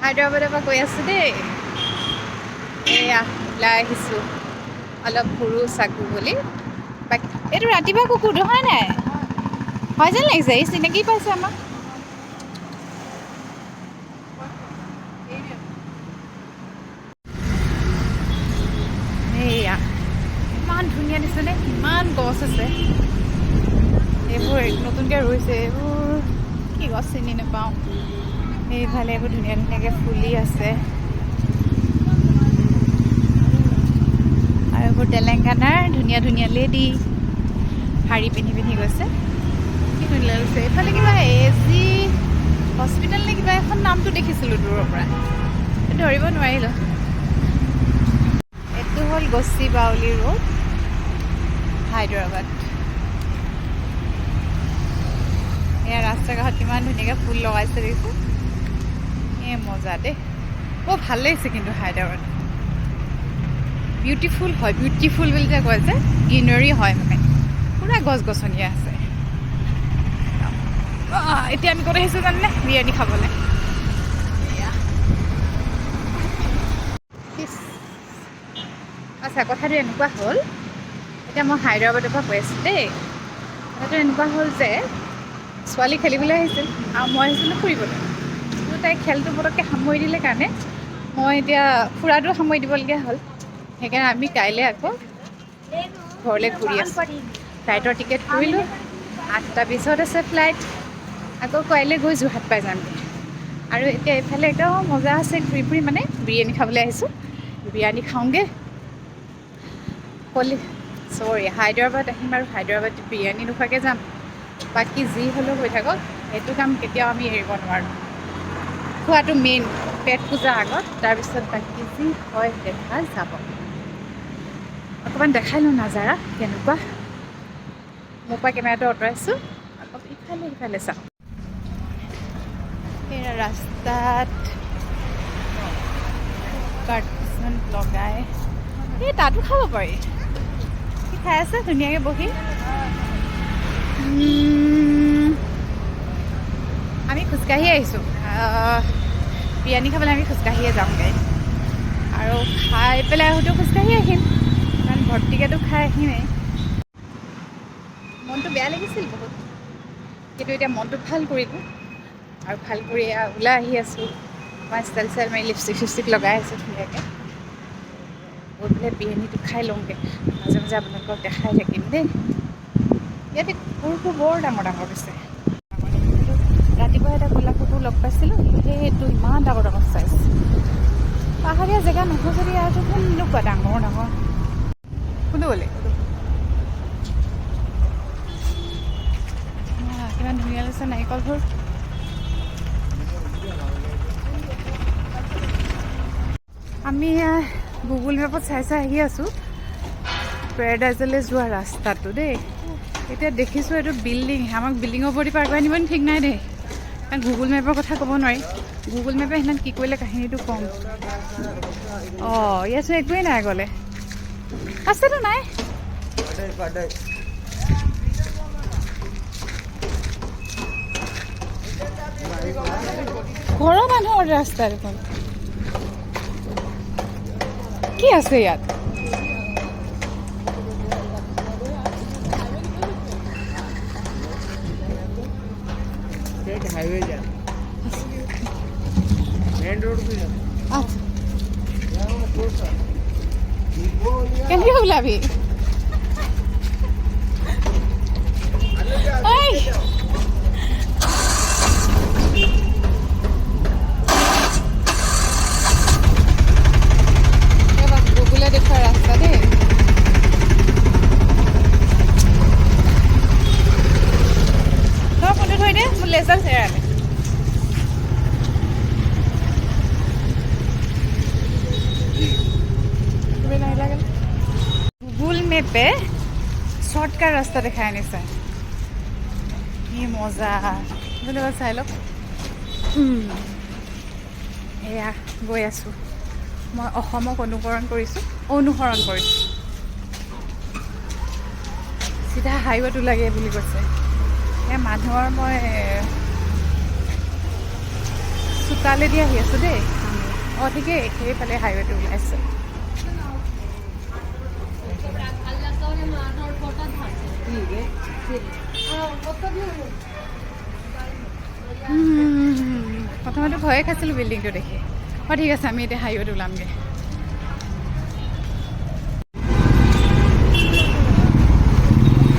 হায়দৰাবাদৰ পৰা কৈ আছোঁ দেই। এয়া ওলাই আহিছোঁ অলপ ফুৰো চাকো বুলি। বাকী এইটো ৰাতিপুৱা কুকুৰটো হয় নাই? হয় যেন লাগিছে, এই চিনাকি পাইছে আমাক। এইয়া ইমান ধুনীয়া দিছে নে, কিমান গছ আছে। এইবোৰ নতুনকৈ ৰুইছে, এইবোৰ কি গছ চিনি নাপাওঁ। এইফালে এইবোৰ ধুনীয়া ধুনীয়াকৈ ফুলি আছে। আৰু এইবোৰ তেলেংগানাৰ ধুনীয়া ধুনীয়া লেডি শাৰী পিন্ধি পিন্ধি গৈছে, কি ধুনীয়া লাগিছে। এইফালে কিবা এজি হস্পিটেল নে কিবা এখন নামটো দেখিছিলোঁ দূৰৰ পৰা, ধৰিব নোৱাৰিলোঁ। এইটো হ'ল গচি বাউলি ৰোড, হায়দৰাবাদ। এয়া ৰাস্তা কাষত কিমান ধুনীয়াকৈ ফুল লগাইছে দেখিছোঁ। মজা দেই, বৰ ভাল লাগিছে কিন্তু হায়দৰাবাদ। বিউটিফুল হয়, বিউটিফুল বুলি যে কয় যে, গ্ৰীনাৰী হয় মানে, পুৰা গছ গছনি আছে। এতিয়া আমি ক'ত আহিছোঁ জানেনে? বিৰিয়ানী খাবলৈ। আচ্ছা, কথাটো এনেকুৱা হ'ল, এতিয়া মই হায়দৰাবাদৰ পৰা কৈ আছোঁ দেই। কথাটো এনেকুৱা হ'ল যে ছোৱালী খেলিবলৈ আহিছিল আৰু মই আহিছিলোঁ ফুৰিবলৈ। কিন্তু তাই খেলটো পটককৈ সামৰি দিলে কাৰণে মই এতিয়া ফুৰাটো সামৰি দিবলগীয়া হ'ল। সেইকাৰণে আমি কাইলৈ আকৌ ঘৰলৈ ঘূৰি আছোঁ। ফ্লাইটৰ টিকেট কৰিলোঁ, 8:20 আছে ফ্লাইট। আকৌ কাইলৈ গৈ যোৰহাট পাই যামগৈ। আৰু এতিয়া এইফালে একদম মজা আছে ঘূৰি ফুৰি, মানে বিৰিয়ানী খাবলৈ আহিছোঁ। বিৰিয়ানী খাওঁগৈ। হায়দৰাবাদ আহিম আৰু হায়দৰাবাদ বিৰিয়ানী নোখোৱাকৈ যাম। বাকী যি হ'লেও হৈ থাকক, সেইটো কাম কেতিয়াও আমি এৰিব নোৱাৰোঁ। খোৱাটো মেইন, পেট পূজাৰ আগত, তাৰপিছত বাকী যি হয় দেখা যাব। অকণমান দেখাই লওঁ নাজাৰা কেনেকুৱা। মোৰ পৰা কেমেৰাটো আঁতৰাইছোঁ, আকৌ ইফালে সিফালে চাওঁ। সেয়া ৰাস্তাত কাৰ্টন লগাই, এই তাতো খাব পাৰি। কি খাই আছে ধুনীয়াকৈ বহি। আমি খোজকাঢ়ি আহিছোঁ, বিৰিয়ানী খাবলৈ আমি খোজকাঢ়িয়ে যামগৈ। আৰু খাই পেলাই আহোঁতেও খোজকাঢ়ি আহিম, কাৰণ ভৰ্তিকেতো খাই আহিমেই। মনটো বেয়া লাগিছিল বহুত, কিন্তু এতিয়া মনটো ভাল কৰিলোঁ। আৰু ভাল কৰি ওলাই আহি আছোঁ। মই ষ্টাইল মাৰি লিপষ্টিক চিপষ্টিক লগাই আছোঁ ধুনীয়াকৈ। গৈ পেলাই বিৰিয়ানীটো খাই লওঁগৈ, মাজে মাজে আপোনালোকক দেখাই থাকিম দেই। ইয়াতে কুকুৰবোৰ বৰ ডাঙৰ ডাঙৰ হৈছে। ৰাতিপুৱা এটা ক'লা কুকুৰ লগ পাইছিলোঁ, সেইটো ইমান ডাঙৰ ডাঙৰ চাইজ। পাহাৰীয়া জেগা নহয় যদি আৰু এনেকুৱা ডাঙৰ ডাঙৰ। কোনটো গ'লে? কিমান ধুনীয়া লাগিছে নাৰিকলবোৰ। আমি গুগল মেপত চাই চাই আহি আছোঁ পেৰাডাইজলৈ যোৱা ৰাস্তাটো দেই। এতিয়া দেখিছোঁ এইটো বিল্ডিং, আমাক বিল্ডিঙৰ ওপৰতে পাৰ কৰাই নিব ঠিক নাই দেই, কাৰণ গুগল মেপৰ কথা ক'ব নোৱাৰি। গুগল মেপে সিদিনা কি কৰিলে কাহিনীটো কম। ইয়াতচোন একোৱেই নাই, গ'লে আছেতো নাই। ঘৰৰ মানুহৰ ৰাস্তা দেখোন, কি আছে ইয়াত? हाईवे जा मेन रोड पे जा কেনেকৈ ওলাবি? গুগলে দেখুওৱা ৰাস্তা দেই। ফোনটো থৈ দে, মোৰ লেজাৰ চেৰালে। গুগল মেপে শ্বৰ্টকাট ৰাস্তা দেখাই আনিছে। কি মজা, চাই লওক। এয়া গৈ আছোঁ, মই অসমক অনুসৰণ কৰিছোঁ। চিধা হাইৱেত ওলাগে বুলি কৈছে। মানুহৰ মই তালেদি আহি আছোঁ দেই অঁ ঠিকেই সেইফালে হাইৱেটো ওলাইছে প্ৰথমতে ভয়ে খাইছিলোঁ বিল্ডিংটো দেখি অঁ ঠিক আছে আমি এতিয়া হাইৱেত ওলামগৈ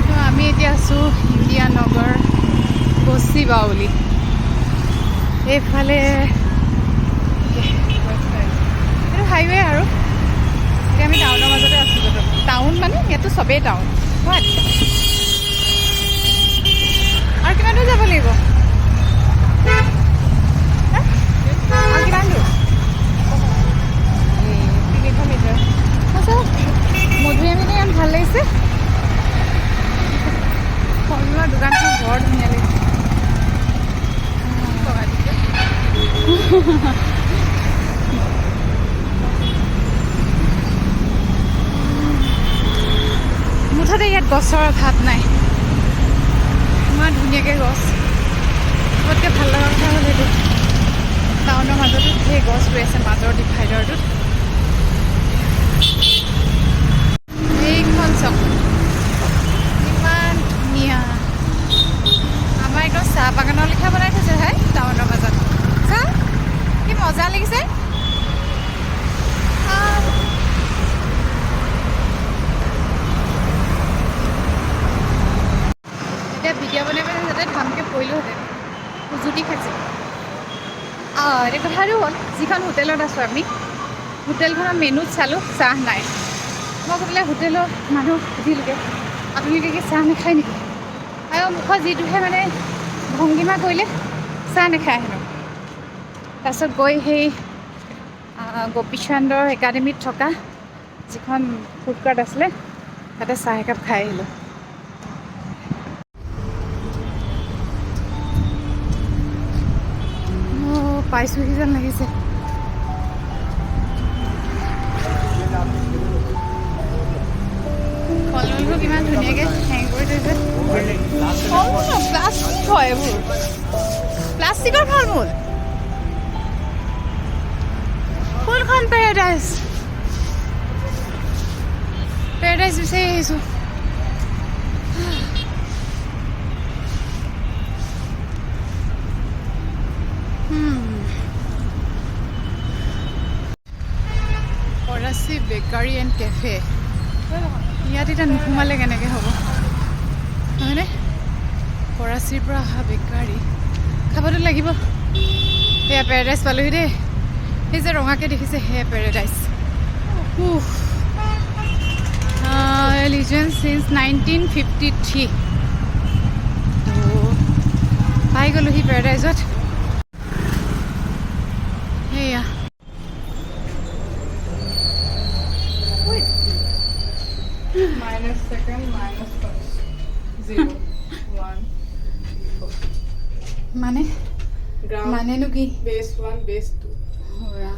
তো আমি এতিয়া আছোঁ ইণ্ডিয়া নগৰ গচি বাউলি এইফালে এইটো হাইৱে আৰু এতিয়া আমি টাউনৰ মাজতে আছোঁ টাউন মানে ইয়াতো চবেই টাউন হয় আৰু কিমান দূৰ যাব লাগিব আৰু কিমান দূৰ 300 মিটাৰ মধুৰিআমিটো ইমান ভাল লাগিছে ফল মূলৰ দোকানখন বৰ ধুনীয়া লাগিছে মুঠতে ইয়াত গছৰ অভাৱ নাই ইমান ধুনীয়াকৈ গছ চবতকৈ ভাল লগা কথা হ'ল এইটো টাউনৰ মাজতো সেই গছ ৰৈ আছে মাজৰ ডিভাইডৰটোত এইখন চক ইমান ধুনীয়া আমাৰ একদম চাহ বাগানৰ লেখা বনাই থৈছে ভাই টাউনৰ মাজত চাহ কি মজা লাগিছে এতিয়া ভিডিঅ' বনাই পেলাই যাতে ধামকৈ পৰিলোহেঁতেন উজুতি খাইছে এতিয়া কথাটো হ'ল যিখন হোটেলত আছোঁ আমি হোটেলখনৰ মেনুত চালোঁ চাহ নাই মই গৈ পেলাই হোটেলৰ মানুহ সুধিলোগৈ আপোনালোকে কি চাহ নাখায় নেকি আৰু মুখত যিটোহে মানে ভংগীমা কৰিলে চাহ নাখায় হেনো তাৰপিছত গৈ সেই গোপীচন্দ্ৰ একাডেমীত থকা যিখন ফুড কোৰ্ট আছিলে তাতে চাহ একাপ খাই আহিলোঁ পাইছোঁহি যেন লাগিছে ফল মূলবোৰ কিমান ধুনীয়াকৈ হেং কৰি থৈছে প্লাষ্টিক হয় এইবোৰ প্লাষ্টিকৰ ফল মূল কোনখন পেৰাডাইজ বিচাৰি আহিছোঁ কৰাচী বেকাৰী এণ্ড কেফে ইয়াত এতিয়া নোসোমালে কেনেকৈ হ'ব হয়নে কৰাচীৰ পৰা অহা বেকাৰী খাবতো লাগিব সেয়া পেৰাডাইজ পালোহি দেই সেই যে ৰঙাকৈ দেখিছে সেয়া পেৰাডাইজ লিজেণ্ড চিন্স 1953 তো পাই গ'লোহি পেৰাডাইজত সেয়া minus second minus first 0 1 মানে ground মানেনো কি base 1 base 2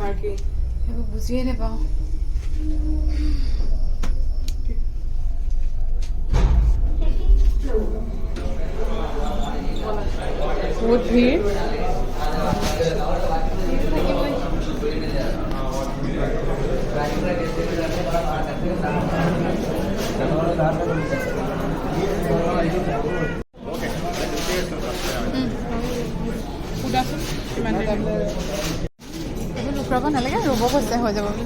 parking সেইবোৰ বুজিয়ে নাপাওঁ বহুত ভিৰ সুধাচোন কিমান এইবোৰ লুকুৱাব নালাগে ৰ'ব কৈছে হৈ যাব বুলি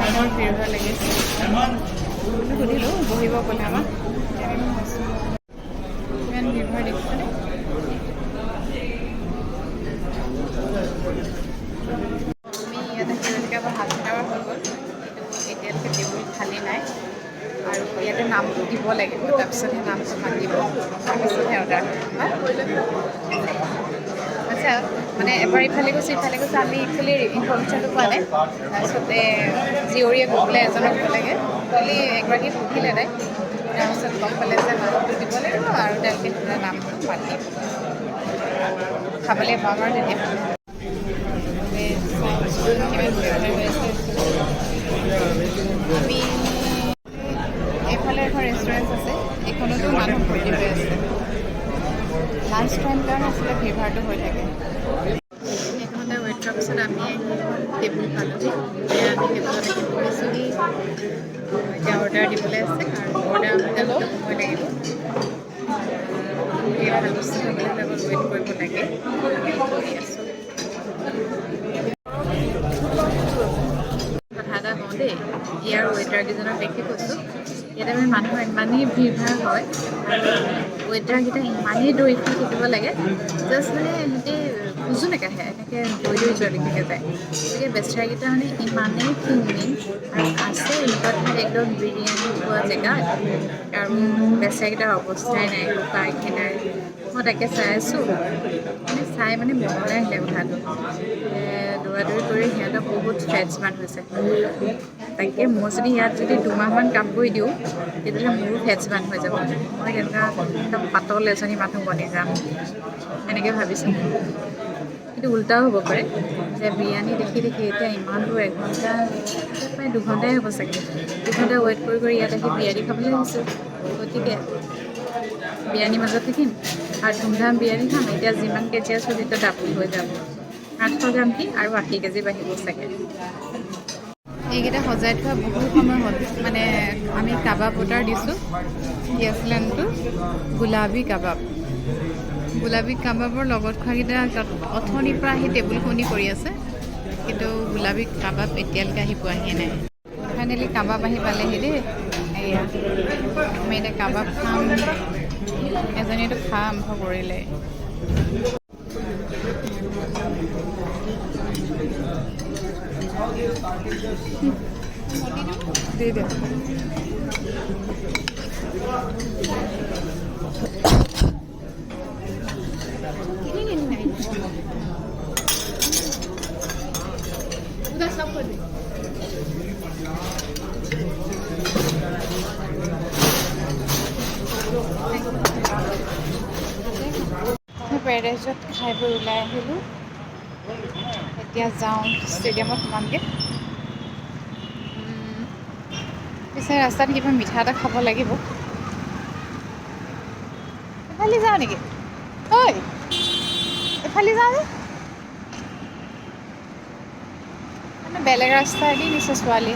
আমাৰ ভিৰ ভাল লাগিছে সুধিলোঁ বহিব ক'লে আমাক ইমান ভিৰ ভাৰ দেখিছেনে আমি ইয়াতে তেওঁলোকে আমাৰ হাফ এন আৱাৰ হৈ গ'ল কিন্তু এতিয়ালৈকে টেবুল খালী নাই আৰু ইয়াতে নামটো দিব লাগিব তাৰপিছতহে নামটো মাতিব তাৰপিছতহে অৰ্ডাৰ আচ্ছা মানে এবাৰ ইফালে গৈছোঁ আমি একচুৱেলি ইনফৰ্মেশ্যনটো পোৱা নাই তাৰপিছতে জীয়ৰীয়ে গৈ পেলাই এজনক ক'লেগৈ বুলি এগৰাকী সুধিলে তাই তাৰপিছত গম পালে যে নামটো দিব লাগিব আৰু তেওঁলোকে নামটো মাতিব খাবলৈ পাম আৰু তেতিয়া আমি সেইবিলাক বহিছোঁহি এতিয়া অৰ্ডাৰ দিবলৈ আছে আৰু অৰ্ডাৰ আহোঁতে সময় লাগিব এই ভাল বস্তু খাবলৈ হ'লে অলপ ৱেইট কৰিব লাগে কৰি আছোঁ কথা এটা কওঁ দেই ইয়াৰ ৱেইটাৰকেইজনক দেখি কৈছোঁ ইয়াতে মানে মানুহৰ ইমানেই ভিৰ ভাৰ হয় আৰু ৱেইটাৰকেইটা ইমানেই দৌৰি ফুৰি থাকিব লাগে জাষ্ট মানে সিহঁতে খোজো নেকাঢ়ে এনেকৈ দৌৰি যোৱালৈকে যায় গতিকে বেচেৰাকেইটা মানে ইমানেই ক্ষীণ আৰু আছে এনেকুৱা ঠাইত একদম বিৰিয়ানী খোৱা জেগাত আৰু বেচেৰাকেইটাৰ অৱস্থাই নাই শুকাই খিনাই মই তাকে চাই আছোঁ মানে চাই মানে মনলৈ আহিলে কথাটো দৌৰা দৌৰি কৰি সিহঁতৰ বহুত ফেটছ মান হৈছে তাকে মই যদি ইয়াত যদি 2 মাহমান কাম কৰি দিওঁ তেতিয়াহ'লে মোৰো ফেটছ মান হৈ যাব মই তেনেকুৱা একদম পাতল এজনী মানুহ বনি যাম এনেকৈ ভাবিছোঁ কিন্তু উল্টাও হ'ব পাৰে যে বিৰিয়ানী দেখি দেখি এতিয়া ইমান দূৰ এঘণ্টা প্ৰায় 2 ঘণ্টাই হ'ব চাগে 2 ঘণ্টা ৱেইট কৰি কৰি ইয়াত আহি বিৰিয়ানী খাবলৈ আহিছোঁ গতিকে বিৰিয়ানীৰ মাজত থাকিম আৰু ধুমধাম বিৰিয়ানী খাম এতিয়া যিমান কেজি আছোঁ তেতিয়া ডাবল হৈ যাব 800 গ্ৰাম কি আৰু 80 কেজি বাঢ়িব চাগে এইকেইটা সজাই থোৱা বহুত সময় হ'ল মানে আমি কাবাব অৰ্ডাৰ দিছোঁ গেছ লেণ্ডটো গুলাবী কাবাবৰ লগত খোৱাকেইটা অথনিৰ পৰা আহি টেবুল খুন্দি কৰি আছে কিন্তু গুলাবী কাবাব এতিয়ালৈকে আহি পোৱাহিয়ে নাই ফাইনেলি কাবাব আহি পালেহি দেই এয়া আমি এতিয়া কাবাব খাম এজনীতো খোৱা আৰম্ভ কৰিলে দি দে পেৰাডাইজত খাই বৈ ওলাই আহিলোঁ এতিয়া যাওঁ ষ্টেডিয়ামত সোমামগৈ পিছে ৰাস্তাত কিবা মিঠা এটা খাব লাগিব এফালে যাওঁ নেকি ঐ এফালে যাওঁ যে মানে বেলেগ ৰাস্তাইদি নিছে ছোৱালী